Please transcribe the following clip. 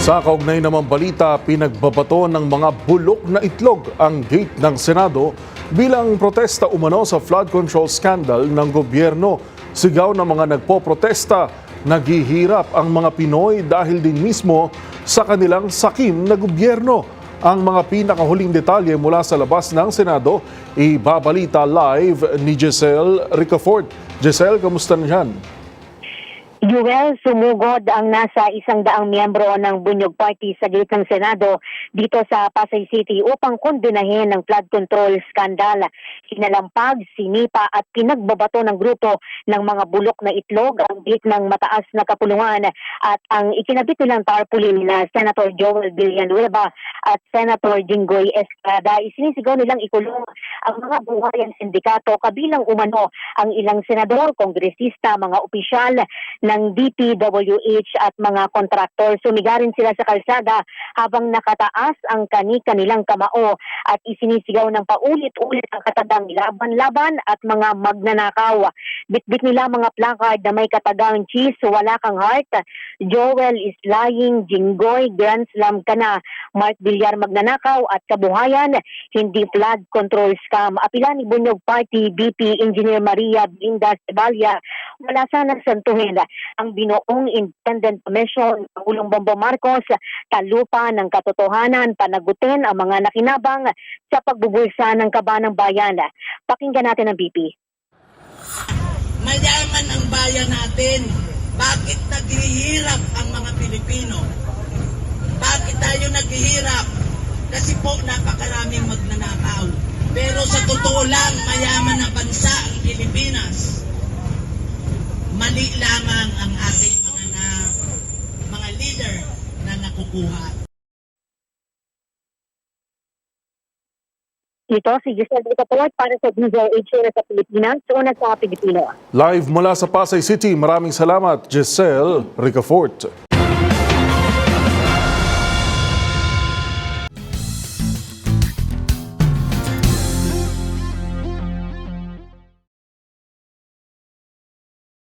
Sa kaugnay namang balita, pinagbabato ng mga bulok na itlog ang gate ng Senado bilang protesta umano sa flood control scandal ng gobyerno. Sigaw ng mga nagpoprotesta, naghihirap ang mga Pinoy dahil din mismo sa kanilang sakim na gobyerno. Ang mga pinakahuling detalye mula sa labas ng Senado, ibabalita live ni Giselle Ricafort. Giselle, kamusta na yan? Joel, sumugod ang nasa 100 miyembro ng Bunyog Party sa gate ng Senado dito sa Pasay City upang kondenahin ng flood control scandal. Sinalampag, sinipa at pinagbabato ng grupo ng mga bulok na itlog ang gate ng mataas na kapulungan at ang ikinabit nilang tarpaulin na Senator Joel Villanueva at Senator Jinggoy Estrada. Isinisigaw nilang ikulong ang mga buhayang sindikato kabilang umano ang ilang senador, kongresista, mga opisyal ng DPWH at mga kontraktor. Sumigarin sila sa kalsada habang nakataas ang kanilang kamao at isinisigaw ng paulit-ulit ang katagang laban-laban at mga magnanakaw. Bitbit nila mga placard na may katagang cheese, wala kang heart, Joel is lying, Jinggoy, Grand Slam ka na, Mark Villar magnanakaw at kabuhayan, hindi flood control scam. Apila ni Bunyog Party BP Engineer Maria Blinda Cebalya, wala sanang santuhin ang binuong Independent Commission ng Pangulong Bongbong Marcos, talupa ng katotohanan, panagutin ang mga nakinabang sa pagbubulsa ng kaban ng bayan. Pakinggan natin ang BP. Mayaman ang bayan natin. Bakit naghihirap ang mga Pilipino? Bakit tayo naghihirap? Kasi po napakaraming magnanakaw. Pero sa totoo lang, mayaman na bansa ang Pilipinas. Mali lamang ang ating mga leader na nakukuha. Ito si Giselle Ricafort para sa DZRH sa Pilipinas, una sa Pilipino. Live mula sa Pasay City, maraming salamat, Giselle Ricafort.